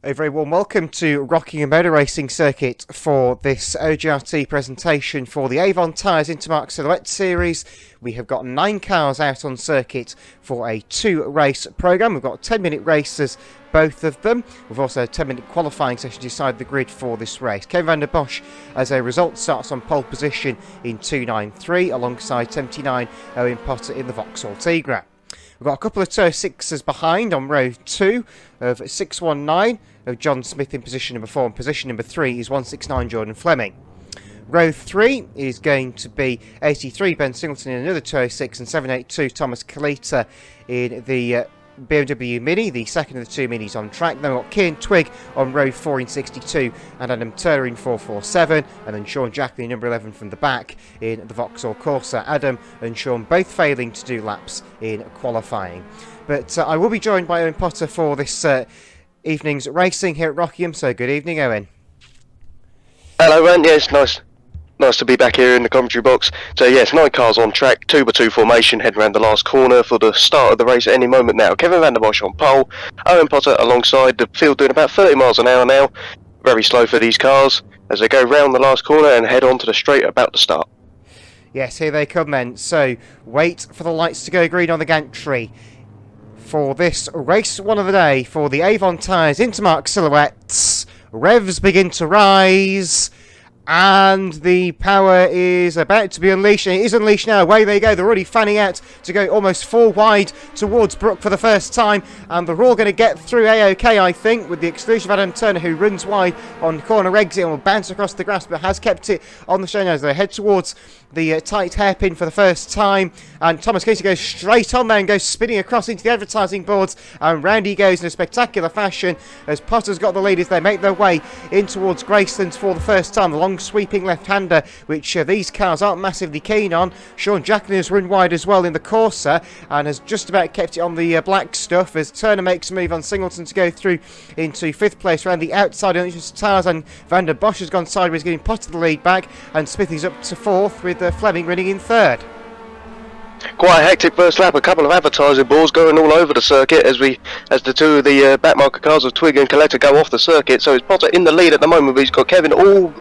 A very warm welcome to Rockingham Motor Racing Circuit for this OGRT presentation for the Avon Tyres Intermarque Silhouette Series. We have got 9 cars out on circuit for a 2-race programme. We've got 10-minute races, both of them. We've also a 10-minute qualifying session to decide the grid for this race. Kevin van der Bosch, as a result, starts on pole position in 2.93 alongside 79 Owen Potter in the Vauxhall Tigra. We've got a couple of Tour 6s behind on row 2 of 619 of John Smith in position number 4, and position number 3 is 169 Jordan Fleming. Row 3 is going to be 83 Ben Singleton in another Tour 6 and 782 Thomas Kalita in the BMW Mini, the second of the 2 Minis on track. Then we've got Kieran Twigg on row 4 in 62 and Adam Turner in 447, and then Sean Jackley number 11 from the back in the Vauxhall Corsa. Adam and Sean both failing to do laps in qualifying. But I will be joined by Owen Potter for this evening's racing here at Rockingham, so good evening, Owen. Hello, Ant. Yeah, it's nice to be back here in the commentary box. So yes, 9 cars on track, 2x2 formation, heading around the last corner for the start of the race at any moment now. Kevin van der Bosch on pole, Owen Potter alongside, the field doing about 30 miles an hour now. Very slow for these cars as they go round the last corner and head on to the straight about to start. Yes, here they come then. So wait for the lights to go green on the gantry for this race 1 of the day for the Avon Tyres Intermarque Silhouettes. Revs begin to rise, and the power is about to be unleashed. It is unleashed now. Away they go. They're already fanning out to go almost 4 wide towards Brook for the first time, and they're all going to get through A-OK, I think, with the exclusion of Adam Turner, who runs wide on corner exit and will bounce across the grass, but has kept it on the show now as they head towards the tight hairpin for the first time. And Thomas Casey goes straight on there and goes spinning across into the advertising boards, and round he goes in a spectacular fashion as Potter's got the lead as they make their way in towards Gracelands for the first time. The long sweeping left-hander, which these cars aren't massively keen on. Sean Jacklin has run wide as well in the Corsa and has just about kept it on the black stuff as Turner makes a move on Singleton to go through into 5th place around the outside. Tarzan van der Bosch has gone sideways, giving Potter the lead back, and Smith is up to 4th with Fleming running in 3rd. Quite a hectic first lap, a couple of advertising boards going all over the circuit as the 2 of the backmarker cars of Twig and Coletta go off the circuit. So it's Potter in the lead at the moment, but he's got Kevin all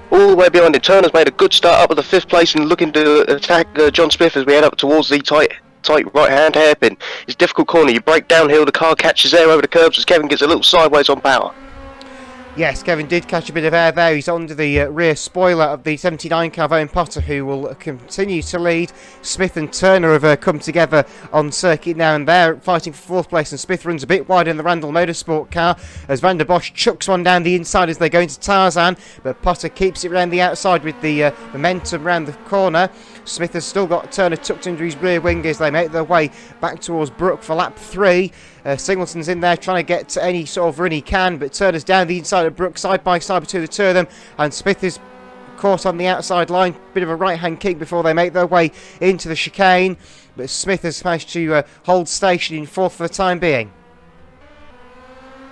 the way behind him. Turner's made a good start up at the 5th place and looking to attack John Smith as we head up towards the tight right-hand hairpin. It's a difficult corner. You break downhill, the car catches air over the curbs as Kevin gets a little sideways on power. Yes, Kevin did catch a bit of air there. He's under the rear spoiler of the 79 car of Owen Potter, who will continue to lead. Smith and Turner have come together on circuit now, and they're fighting for 4th place, and Smith runs a bit wide in the Randall Motorsport car as Van der Bosch chucks one down the inside as they go into Tarzan, but Potter keeps it around the outside with the momentum around the corner. Smith has still got Turner tucked under his rear wing as they make their way back towards Brook for lap 3. Singleton's in there trying to get any sort of run he can, but Turner's down the inside of Brook, side by side between the 2 of them, and Smith is caught on the outside line. Bit of a right-hand kick before they make their way into the chicane, but Smith has managed to hold station in 4th for the time being.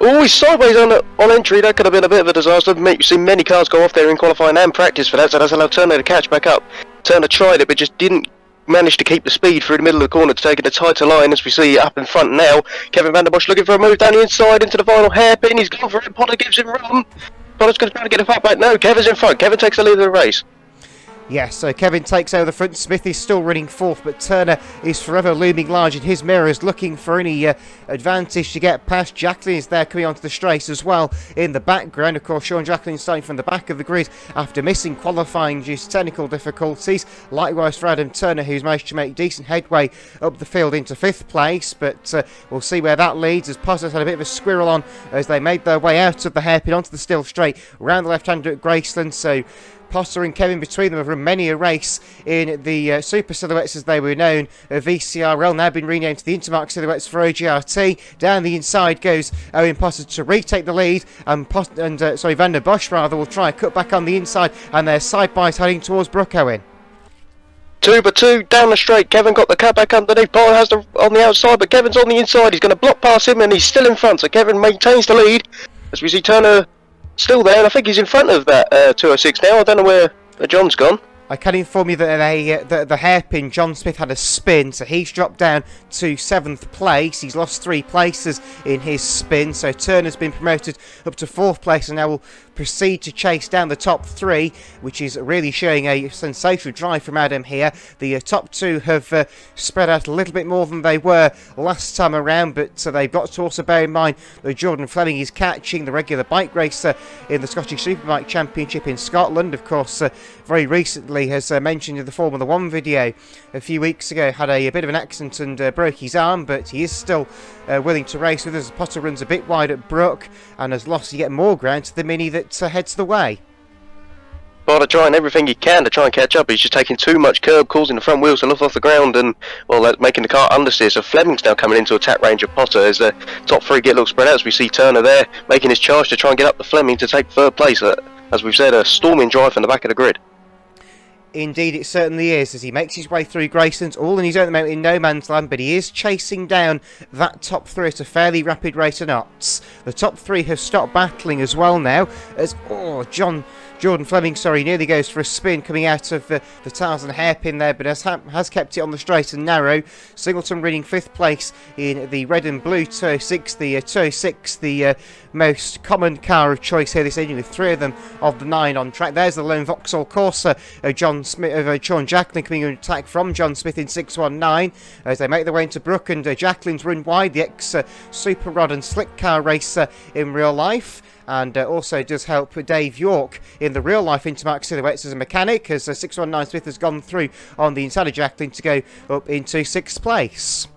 Oh, he's sideways on entry. That could have been a bit of a disaster. You've seen many cars go off there in qualifying and practice for that, so that's allowed Turner to catch back up. Turner tried it, but just didn't manage to keep the speed through the middle of the corner to take it a tighter line as we see up in front now. Kevin van der Bosch looking for a move down the inside into the final hairpin. He's gone for it. Potter gives him room. Potter's going to try to get a fight back. No, Kevin's in front. Kevin takes the lead of the race. Yes, so Kevin takes over the front. Smith is still running 4th, but Turner is forever looming large in his mirrors, looking for any advantage to get past. Jacklin is there coming onto the straight as well in the background. Of course, Sean Jacklin starting from the back of the grid after missing qualifying due to technical difficulties. Likewise for Adam Turner, who's managed to make decent headway up the field into 5th place, but we'll see where that leads as Potter's had a bit of a squirrel on as they made their way out of the hairpin onto the still straight around the left-hander at Graceland. So Potter and Kevin between them have run many a race in the Super Silhouettes as they were known. VCRL now been renamed to the Intermarque Silhouettes for OGRT. Down the inside goes Owen Potter to retake the lead, and Van der Bosch will try a cut back on the inside, and they're side by side heading towards Brook. Owen. 2x2 down the straight. Kevin got the cut back underneath. Potter has on the outside, but Kevin's on the inside. He's going to block past him, and he's still in front. So Kevin maintains the lead as we see Turner still there, and I think he's in front of that 206 now. I don't know where John's gone. I can inform you that the hairpin, John Smith, had a spin, so he's dropped down to 7th place. He's lost 3 places in his spin, so Turner's been promoted up to 4th place and now will proceed to chase down the top 3, which is really showing a sensational drive from Adam here. The top 2 have spread out a little bit more than they were last time around, but they've got to also bear in mind that Jordan Fleming is catching the regular bike racer in the Scottish Superbike Championship in Scotland. Of course, very recently, as mentioned in the Formula 1 video a few weeks ago, had a bit of an accident and broke his arm, but he is still willing to race with us. Potter runs a bit wide at Brook and has lost yet more ground to the Mini that heads the way. Potter trying everything he can to try and catch up. He's just taking too much curb, causing the front wheels to lift off the ground, and well, that's making the car understeer. So Fleming's now coming into attack range of Potter as the top 3 get a little spread out. As we see Turner there making his charge to try and get up to Fleming to take 3rd place. As we've said, a storming drive from the back of the grid. Indeed, it certainly is, as he makes his way through Grayson's, all in his own moment in no man's land, but he is chasing down that top 3 at a fairly rapid rate of knots. The top 3 have stopped battling as well now, as Jordan Fleming, nearly goes for a spin coming out of the Tarzan hairpin there, but has kept it on the straight and narrow. Singleton winning 5th place in the red and blue 206, the 206, the most common car of choice here this evening, with 3 of them of the 9 on track. There's the lone Vauxhall Corsa, Sean Jacklin coming in attack from John Smith in 619 as they make their way into Brook, and Jacklin's run wide, the ex-Super Rod and Slick car racer in real life, and also does help Dave York in the real-life Intermarque silhouettes as a mechanic, as 619 Smith has gone through on the inside of Jacklin to go up into 6th place.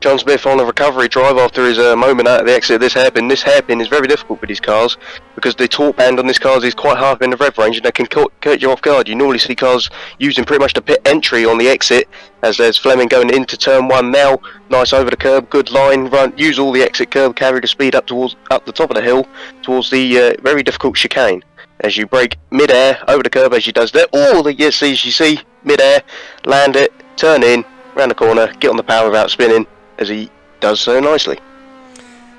John Smith on a recovery drive after his moment out of the exit of this hairpin. This hairpin is very difficult with these cars because the torque band on these cars is quite high in the rev range, and they can cut you off guard. You normally see cars using pretty much the pit entry on the exit, as there's Fleming going into turn 1 now. Nice over the curb, good line, run, use all the exit curb, carry the speed up the top of the hill towards the very difficult chicane. As you brake mid-air over the curb as she does there. Oh, you see mid-air, land it, turn in, round the corner, get on the power without spinning, as he does so nicely.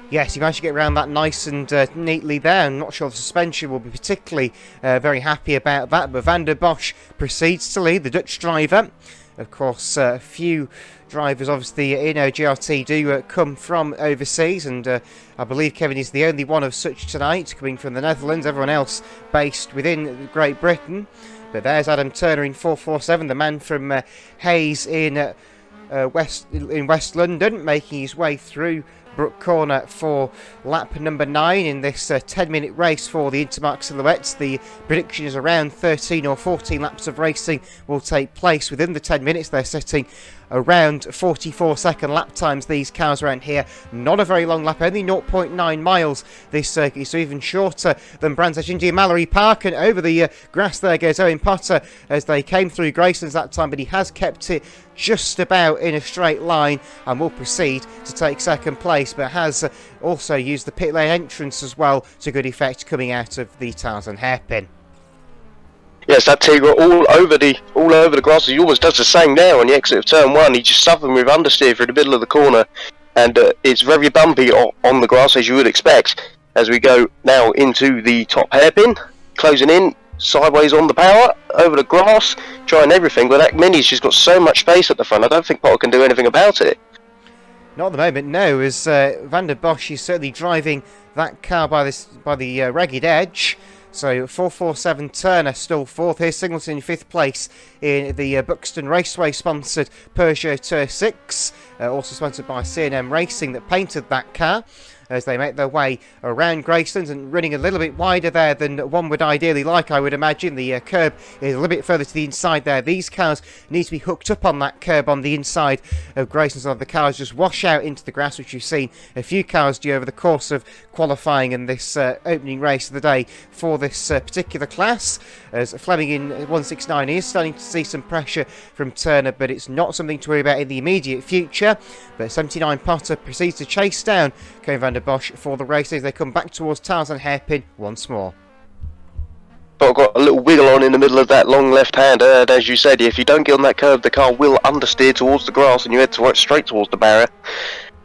Yes, he managed to get around that nice and neatly there. I'm not sure the suspension will be particularly very happy about that, but Van der Bosch proceeds to lead, the Dutch driver. Of course, a few drivers obviously in OGRT do come from overseas, and I believe Kevin is the only one of such tonight, coming from the Netherlands, everyone else based within Great Britain. But there's Adam Turner in 447, the man from Hayes in West London, making his way through Brook Corner for lap number 9 in this 10-minute race for the Intermarque Silhouettes. The prediction is around 13 or 14 laps of racing will take place within the 10 minutes. They're setting around 44-second lap times, these cars around here. Not a very long lap, only 0.9 miles this circuit, so even shorter than Brands Hatch India Mallory Park. And over the grass there goes Owen Potter as they came through Grayson's that time, but he has kept it just about in a straight line and will proceed to take 2nd place, but has also used the pit lane entrance as well to good effect coming out of the Tarzan hairpin. Yes, that Tigra all over the grass. He almost does the same now on the exit of turn 1. He's just suffering with understeer through the middle of the corner, and it's very bumpy on the grass, as you would expect. As we go now into the top hairpin, closing in sideways on the power, over the grass, trying everything, but that Mini's just got so much space at the front. I don't think Potter can do anything about it. Not at the moment, no, as Van der Bosch is certainly driving that car by the ragged edge. So 447 Turner still 4th. Here's Singleton in 5th place in the Buxton Raceway sponsored Peugeot 206, also sponsored by C&M Racing that painted that car, as they make their way around Gracelands and running a little bit wider there than one would ideally like, I would imagine. The curb is a little bit further to the inside there. These cars need to be hooked up on that curb on the inside of Gracelands, so the cars just wash out into the grass, which you've seen a few cars do over the course of qualifying in this opening race of the day for this particular class. As Fleming in 169 is starting to see some pressure from Turner, but it's not something to worry about in the immediate future. But 79 Potter proceeds to chase down Koen van der Bosch for the race as they come back towards Tarzan hairpin once more. But got a little wiggle on in the middle of that long left hand, and as you said, if you don't get on that curve, the car will understeer towards the grass and you head straight towards the barrier.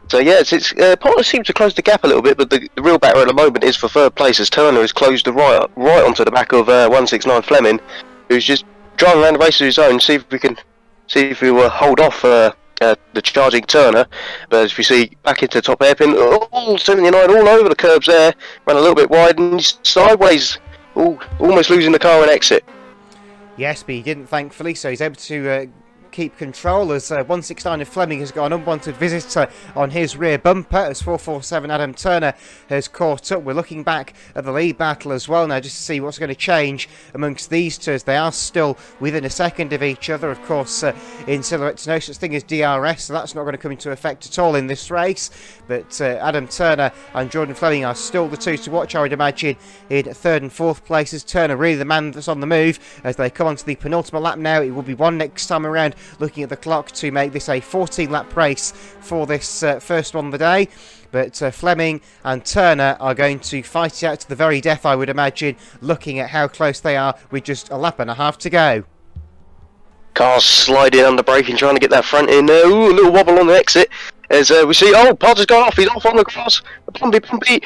So yes, Potter seems to close the gap a little bit, but the real battle at the moment is for 3rd place, as Turner has closed right onto the back of 169 Fleming, who's just driving around the race of his own, see if we will hold off the charging Turner. But as we see, back into top hairpin, all 79 all over the curbs there, ran a little bit wide and sideways, almost losing the car and exit. Yes, but he didn't, thankfully, so he's able to keep control as 169 of Fleming has got an unwanted visitor on his rear bumper as 447 Adam Turner has caught up. We're looking back at the lead battle as well now just to see what's going to change amongst these two as they are still within a second of each other. Of course, in silhouette, no such thing as DRS, so that's not going to come into effect at all in this race. But Adam Turner and Jordan Fleming are still the two to watch, I would imagine, in third and fourth places. Turner really the man that's on the move as they come onto the penultimate lap now. It will be one next time around, looking at the clock to make this a 14-lap race for this first one of the day. But Fleming and Turner are going to fight it out to the very death, I would imagine, looking at how close they are with just a lap and a half to go. Cars sliding under braking, trying to get that front in. A little wobble on the exit as we see, Pod's gone off, he's off on the grass. Bumpy.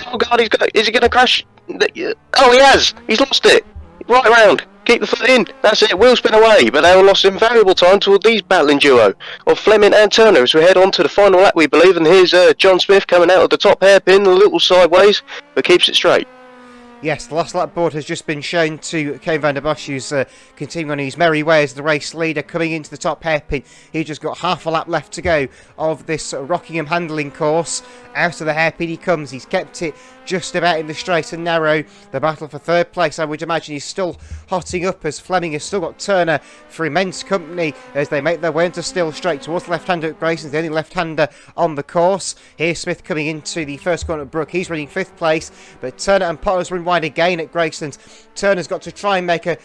Oh God, is he going to crash? Oh, he has! He's lost it! Right around! Keep the foot in. That's it. Wheel spin away. But they all lost invaluable time toward these battling duo of Fleming and Turner as we head on to the final lap, we believe. And here's John Smith coming out of the top hairpin, a little sideways, but keeps it straight. Yes, the last lap board has just been shown to Kane van der Bosch, who's continuing on his merry way as the race leader, coming into the top hairpin. He just got half a lap left to go of this Rockingham handling course. Out of the hairpin he comes. He's kept it just about in the straight and narrow. The battle for third place, I would imagine, is still hotting up as Fleming has still got Turner for immense company as they make their way into still straight towards the left-hander at Grayson's, the only left-hander on the course. Here's Smith coming into the first corner at Brook. He's running fifth place, but Turner and Potter's run wide again at Grayson's. Turner's got to try and make a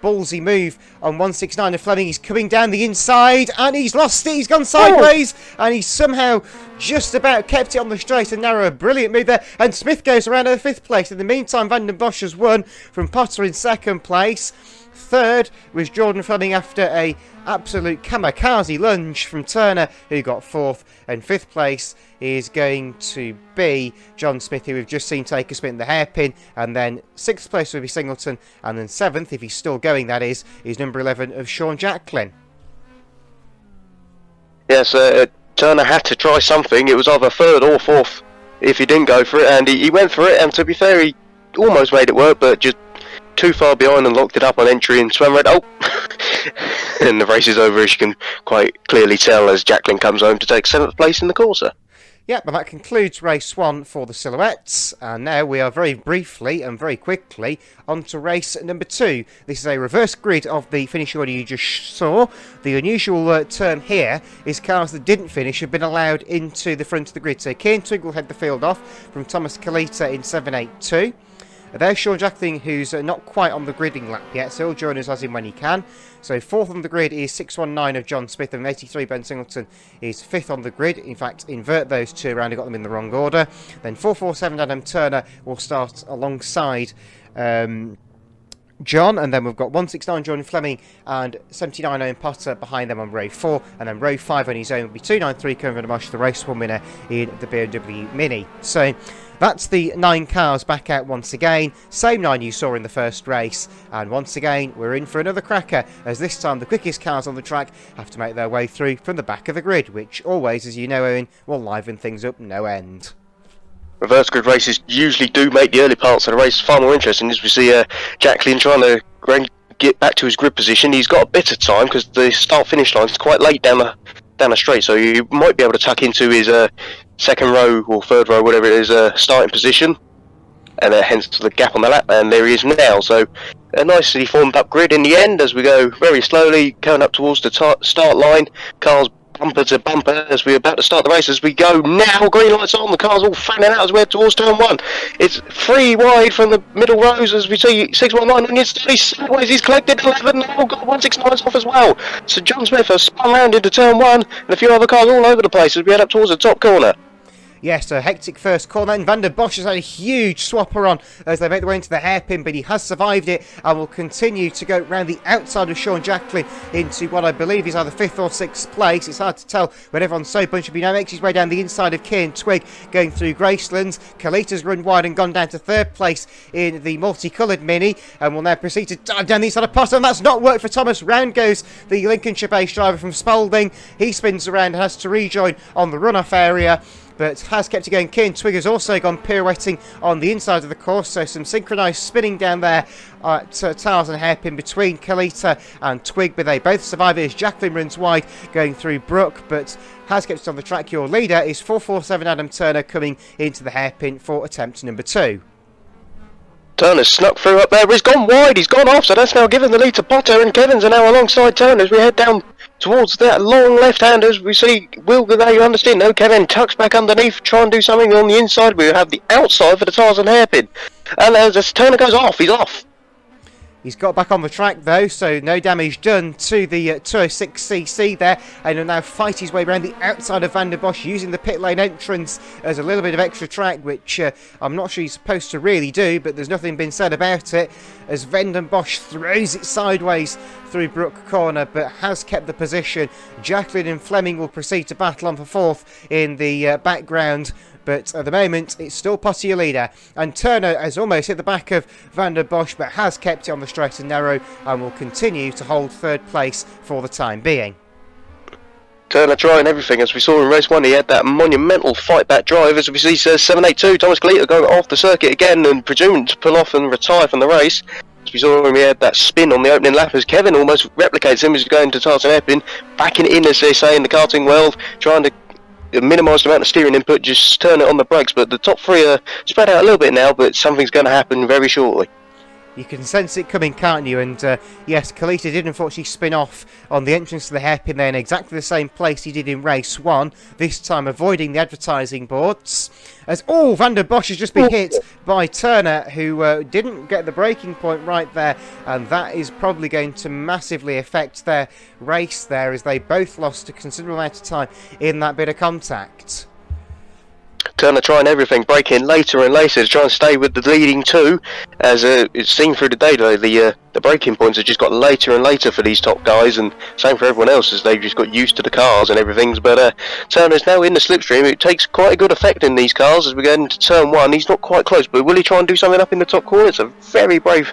ballsy move on 169 of Fleming. He's coming down the inside and he's lost it. He's gone sideways and he's somehow just about kept it on the straight and narrow. A brilliant move there, and Smith goes around at fifth place. In the meantime, Van den Bosch has won from Potter in second place. Third was Jordan Fleming after a absolute kamikaze lunge from Turner, who got fourth, and fifth place is going to be John Smith, who we've just seen take a spin in the hairpin, and then sixth place will be Singleton, and then seventh, if he's still going, that is number 11 of Sean Jacklin. Yes, Turner had to try something. It was either third or fourth if he didn't go for it, and he went for it, and to be fair, he almost made it work, but just too far behind and locked it up on entry and swam red. And the race is over, as you can quite clearly tell, as Jacklin comes home to take 7th place in the Corsa. Yep, and that concludes race 1 for the silhouettes, and now we are very briefly and very quickly on to race number 2. This is a reverse grid of the finish order you just saw. The unusual term here is cars that didn't finish have been allowed into the front of the grid. So Kieran Twigg will head the field off from Thomas Kalita in 782. There's Sean Jacklin, who's not quite on the gridding lap yet, so he'll join us as in when he can. So fourth on the grid is 619 of John Smith, and 83 Ben Singleton is fifth on the grid. In fact, invert those two around, I got them in the wrong order. Then 447 Adam Turner will start alongside John, and then we've got 169 Jordan Fleming and 79 Owen Potter behind them on row 4, and then row 5 on his own will be 293 Kevin Van der Bosch, the race 1 winner in the BMW Mini. So that's the 9 cars back out once again, same 9 you saw in the first race, and once again we're in for another cracker, as this time the quickest cars on the track have to make their way through from the back of the grid, which always, as you know Owen, will liven things up no end. Reverse grid races usually do make the early parts of the race far more interesting, as we see Jacklin trying to get back to his grid position. He's got a bit of time because the start-finish line is quite late down the straight, so you might be able to tuck into his second row or third row, whatever it is, starting position, and hence the gap on the lap, and there he is now. So a nicely formed up grid in the end as we go very slowly going up towards the start line. Cars bumper to bumper as we're about to start the race. As we go now, green lights on, the car's all fanning out as we're towards turn 1. It's 3 wide from the middle rows as we see 619 on his steady sideways. He's collected 11, now got 169's off as well. So John Smith has spun round into turn 1 and a few other cars all over the place as we head up towards the top corner. Yes, a hectic first corner, and Van der Bosch has had a huge swapper on as they make their way into the hairpin, but he has survived it and will continue to go round the outside of Sean Jacklin into what I believe is either 5th or 6th place. It's hard to tell when everyone's so bunched up. He now makes his way down the inside of Kieran Twig, going through Gracelands. Kalita's run wide and gone down to 3rd place in the multicoloured Mini, and will now proceed to dive down the inside of Potter, and that's not worked for Thomas. Round goes the Lincolnshire-based driver from Spalding. He spins around and has to rejoin on the runoff area, but has kept it going. Kieran Twig has also gone pirouetting on the inside of the course, so some synchronised spinning down there at Tiles and Hairpin between Kalita and Twig, but they both survive it as Jacklin runs wide going through Brook, but has kept it on the track. Your leader is 447 Adam Turner coming into the hairpin for attempt number 2. Turner's snuck through up there, he's gone wide, he's gone off, so that's now given the lead to Potter, and Kevin's are now alongside Turner as we head down towards that long left-handers. We see Will there, you understand, no, Kevin tucks back underneath, try and do something on the inside. We have the outside for the Tiles and Hairpin, and as Turner goes off, he's off. He's got back on the track though, so no damage done to the 206cc there, and he'll now fight his way around the outside of Van der Bosch using the pit lane entrance as a little bit of extra track, which I'm not sure he's supposed to really do, but there's nothing been said about it as Van der Bosch throws it sideways through Brook Corner, but has kept the position. Jacklin and Fleming will proceed to battle on for 4th in the background, but at the moment it's still Potter your leader, and Turner has almost hit the back of Van der Bosch but has kept it on the straight and narrow and will continue to hold 3rd place for the time being. Turner trying everything. As we saw in race 1, he had that monumental fight back drive. As we see 782 Thomas Kalita going off the circuit again and presuming to pull off and retire from the race. As we saw him, he had that spin on the opening lap as Kevin almost replicates him as he's going to Tiles and Hairpin, backing it in as they say in the karting world, trying to minimise the amount of steering input, just turn it on the brakes. But the top 3 are spread out a little bit now, but something's going to happen very shortly. You can sense it coming, can't you? And yes, Kalita did unfortunately spin off on the entrance to the hairpin there in exactly the same place he did in race 1, this time avoiding the advertising boards. As Van der Bosch has just been hit by Turner, who didn't get the braking point right there, and that is probably going to massively affect their race there, as they both lost a considerable amount of time in that bit of contact. Turner trying everything, braking later and later to try and stay with the leading 2. As it's seen through the day though, the braking points have just got later and later for these top guys, and same for everyone else as they've just got used to the cars and everything. But Turner's now in the slipstream. It takes quite a good effect in these cars as we go into turn 1. He's not quite close, but will he try and do something up in the top corner? It's a very brave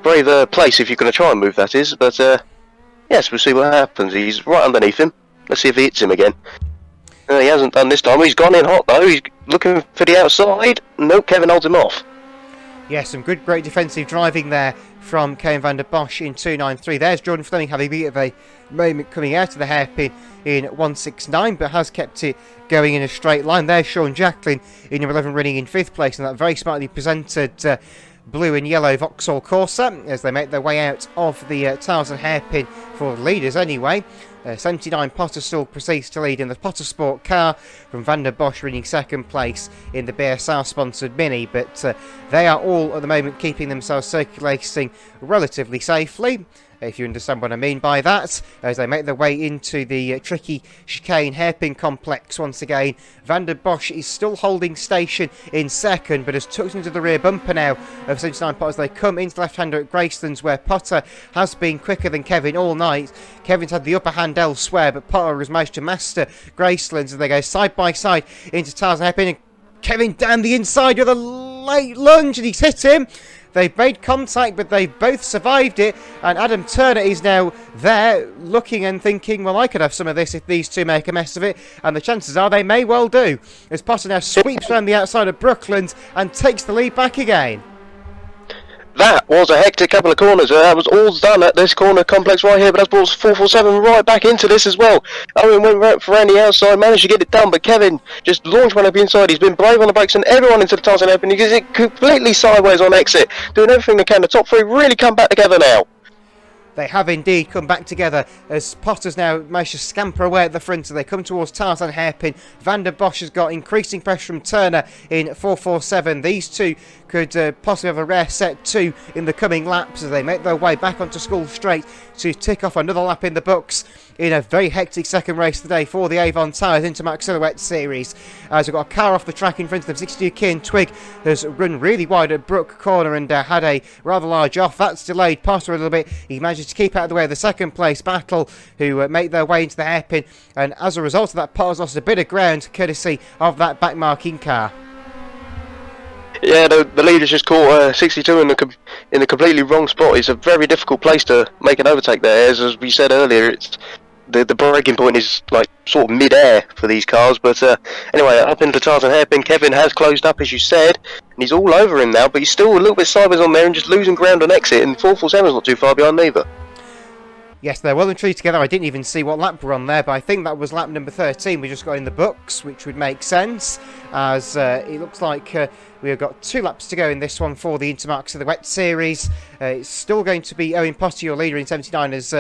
place if you're going to try and move, that is. But yes, we'll see what happens. He's right underneath him. Let's see if he hits him again. He hasn't done this time. He's gone in hot though. He's looking for the outside. Nope, Kevin holds him off. Yeah, some great defensive driving there from Kevin Van der Bosch in 293. There's Jordan Fleming having a bit of a moment coming out of the hairpin in 169, but has kept it going in a straight line. There's Sean Jacklin in number 11 running in 5th place, and that very smartly presented blue and yellow Vauxhall Corsa as they make their way out of the Tiles and Hairpin for the leaders anyway. 79 Potter still proceeds to lead in the Potter Sport car, from Van der Bosch winning 2nd place in the BSR sponsored Mini, but they are all at the moment keeping themselves circulating relatively safely, if you understand what I mean by that, as they make their way into the tricky chicane hairpin complex once again. Van der Bosch is still holding station in 2nd, but has tucked into the rear bumper now of 79 Potter as they come into left-hander at Gracelands, where Potter has been quicker than Kevin all night. Kevin's had the upper hand elsewhere, but Potter has managed to master Gracelands as they go side by side into Tiles and Hairpin, and Kevin down the inside with a late lunge, and he's hit him. They've made contact, but they've both survived it, and Adam Turner is now there looking and thinking, well, I could have some of this if these two make a mess of it, and the chances are they may well do, as Potter now sweeps around the outside of Brooklands and takes the lead back again. That was a hectic couple of corners. That was all done at this corner complex right here, but that's brought 447 right back into this as well. Owen went right for around the outside, managed to get it done, but Kevin just launched one up the inside. He's been brave on the brakes and everyone into the Tiles and Hairpin. He gets it completely sideways on exit, doing everything they can. The top 3 really come back together now. They have indeed come back together as Potter's now managed to scamper away at the front as they come towards Tiles and Hairpin. Van der Bosch has got increasing pressure from Turner in 447. These two could possibly have a rare set 2 in the coming laps as they make their way back onto School Straight to tick off another lap in the books in a very hectic second race today for the Avon Tyres Intermarque Silhouette Series. As we've got a car off the track in front of them, 62 Kin Twig has run really wide at Brook Corner and had a rather large off. That's delayed Potter a little bit. He manages to keep out of the way of the second place battle, who make their way into the hairpin, and as a result of that, Potter's lost a bit of ground courtesy of that back marking car. Yeah, the leader's just caught 62 in the completely wrong spot. It's a very difficult place to make an overtake there. As we said earlier, it's the braking point is like sort of mid-air for these cars. But anyway, up into Tarzan hairpin, Kevin has closed up, as you said, and he's all over him now. But he's still a little bit sideways on there and just losing ground on exit. And 447's not too far behind neither. Yes, they're well and truly together. I didn't even see what lap we're on there, but I think that was lap number 13. We just got in the books, which would make sense, as it looks like we've got 2 laps to go in this one for the Intermarque Silhouette Series. It's still going to be Owen Potter, your leader in 79, as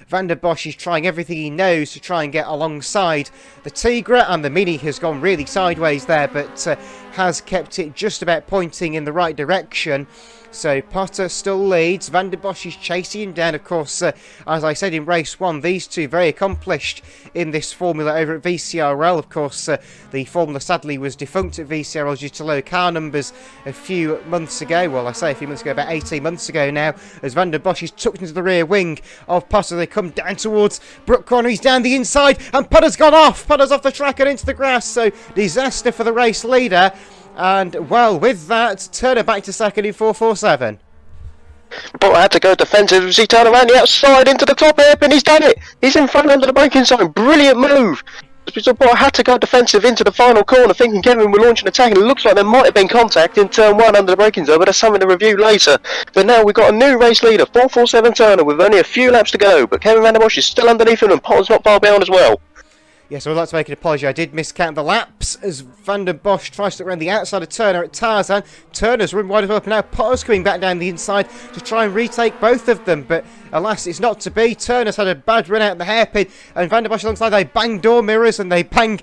Van der Bosch is trying everything he knows to try and get alongside the Tigra, and the Mini has gone really sideways there, but has kept it just about pointing in the right direction. So Potter still leads. Van der Bosch is chasing him down. Of course, as I said in race 1, these two very accomplished in this formula over at VCRL. Of course, the formula sadly was defunct at VCRL due to low car numbers a few months ago. Well, I say a few months ago, about 18 months ago now, as Van der Bosch is tucked into the rear wing of Potter. They come down towards Brook Corner. He's down the inside, and Potter's gone off. Potter's off the track and into the grass. So disaster for the race leader. And, well, with that, Turner back to second in 447. But I had to go defensive as he turned around the outside into the top hairpin. He's done it. He's in front under the braking sign. Brilliant move. But I had to go defensive into the final corner, thinking Kevin would launch an attack, and it looks like there might have been contact in turn 1 under the braking zone, but that's something to review later. But now we've got a new race leader, 447 Turner, with only a few laps to go, but Kevin Van der Bosch is still underneath him, and Potter's not far behind as well. Yes, I would like to make an apology. I did miscount the laps as Van der Bosch tries to look around the outside of Turner at Tarzan. Turner's run wide open now. Potter's coming back down the inside to try and retake both of them, but alas, it's not to be. Turner's had a bad run out the hairpin, and Van der Bosch alongside, they bang door mirrors and they bang,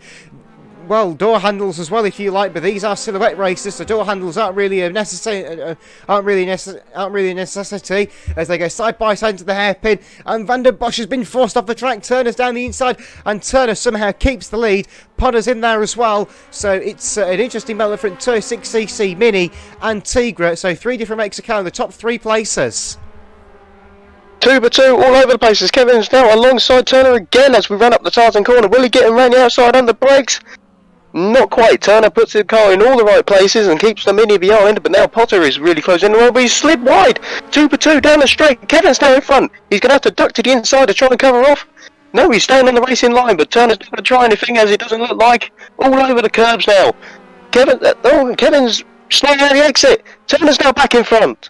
well, door handles as well, if you like, but these are silhouette races, so door handles aren't really a necessity, aren't really a necessity, as they go side by side into the hairpin, and Van der Bosch has been forced off the track. Turner's down the inside, and Turner somehow keeps the lead. Potter's in there as well, so it's an interesting battle for 206cc Mini and Tigra, so 3 different makes of car in the top 3 places. 2 by 2 all over the place as Kevin's now alongside Turner again as we run up the Tarzan corner. Will he get him round the outside under brakes? Not quite. Turner puts the car in all the right places and keeps the Mini behind, but now Potter is really close in the road, but he's slid wide. 2 by 2 down the straight. Kevin's now in front. He's going to have to duck to the inside to try and cover off. No, he's staying on the racing line, but Turner's not going to try anything, as it doesn't look like. All over the curbs now. Kevin's sliding out the exit. Turner's now back in front.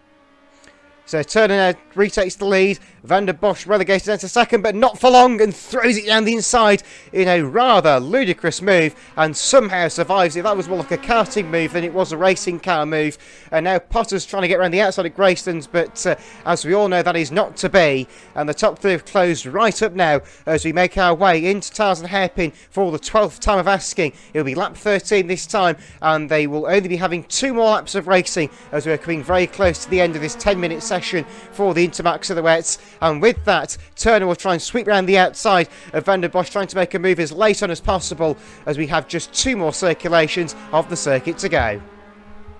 So Turner now retakes the lead. Van der Bosch relegated down to second, but not for long, and throws it down the inside in a rather ludicrous move, and somehow survives it. That was more like a karting move than it was a racing car move. And now Potter's trying to get around the outside of Grayston's, but as we all know, that is not to be. And the top 3 have closed right up now as we make our way into Tarzan hairpin for the 12th time of asking. It'll be lap 13 this time, and they will only be having 2 more laps of racing as we're coming very close to the end of this 10-minute session for the Intermarque Silhouettes. And with that, Turner will try and sweep round the outside of Van der Bosch, trying to make a move as late on as possible, as we have just 2 more circulations of the circuit to go.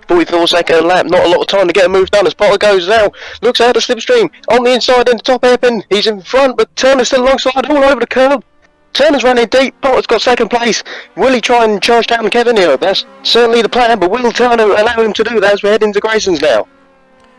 44-second lap, not a lot of time to get a move done as Potter goes now. Looks out of slipstream, on the inside in the top hairpin. He's in front, but Turner's still alongside, all over the curb. Turner's running deep, Potter's got second place. Will he try and charge down Kevin here? That's certainly the plan, but will Turner allow him to do that as we head into Grayson's now?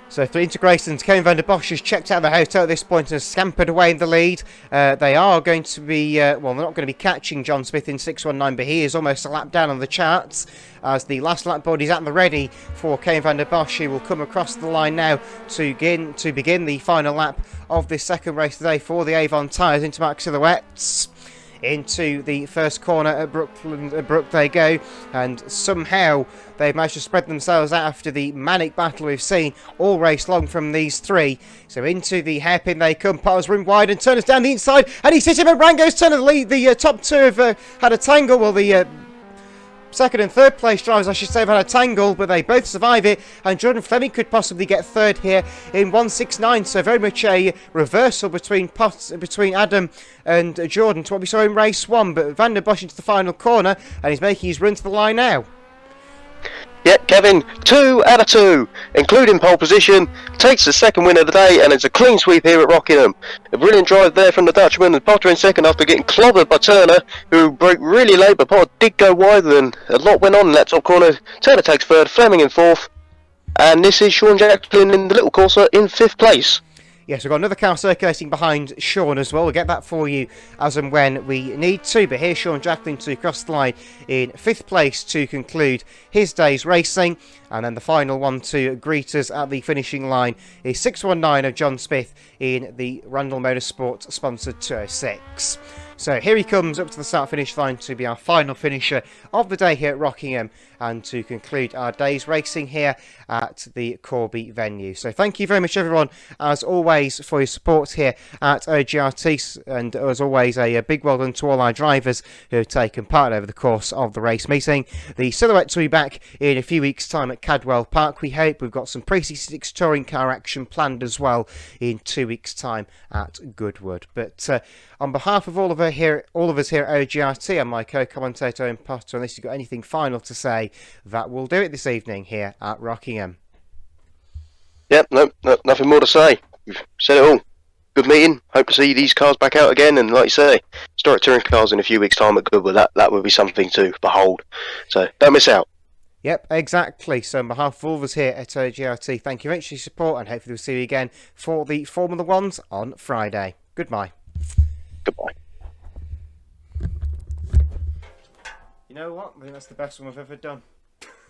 So through integrations, Kevin Van der Bosch has checked out the hotel at this point and has scampered away in the lead. They are going to be, well, they're not going to be catching John Smith in 619, but he is almost a lap down on the charts as the last lap board is at the ready for Kevin Van der Bosch. He will come across the line now to begin the final lap of this second race today for the Avon Tyres Intermarque Silhouettes. Into the first corner at Brook they go, and somehow they've managed to spread themselves out after the manic battle we've seen all race long from these 3. So into the hairpin they come. Potter's rim wide and Turner's down the inside, and he's hit him, and Rango's Turner. The top 2 have had a tangle. Well, Second and third place drivers, I should say, have had a tangle, but they both survive it, and Jordan Fleming could possibly get third here in 169, so very much a reversal between Adam and Jordan to what we saw in race 1, but Van der Bosch into the final corner, and he's making his run to the line now. Yeah, Kevin, 2 out of 2, including pole position, takes the second win of the day, and it's a clean sweep here at Rockingham. A brilliant drive there from the Dutchman, and Potter in second after getting clobbered by Turner, who broke really late, but Potter did go wider, and a lot went on in that top corner. Turner takes third, Fleming in fourth, and this is Sean Jacklin in the little Corsa in 5th place. Yes, we've got another car circulating behind Sean as well. We'll get that for you as and when we need to. But here's Sean Jacklin to cross the line in 5th place to conclude his day's racing. And then the final one to greet us at the finishing line is 619 of John Smith in the Randall Motorsport sponsored 206. So here he comes up to the start-finish line to be our final finisher of the day here at Rockingham and to conclude our day's racing here at the Corby venue. So thank you very much, everyone, as always, for your support here at OGRT, and as always, a big well done to all our drivers who have taken part over the course of the race meeting. The Silhouettes will be back in a few weeks' time at Cadwell Park, we hope. We've got some Pre-66 touring car action planned as well in 2 weeks' time at Goodwood. But on behalf of all of us here at OGRT, and my co-commentator Owen Potter, unless you've got anything final to say, that will do it this evening here at Rockingham. Yep, no, nothing more to say. We've said it all. Good meeting. Hope to see these cars back out again, and like you say, historic touring cars in a few weeks' time at Goodwood. That would be something to behold. So don't miss out. Yep, exactly. So on behalf of all of us here at OGRT, thank you very much for your support, and hopefully we'll see you again for the Formula Ones on Friday. Goodbye. Goodbye. You know what? I think that's the best one we've ever done.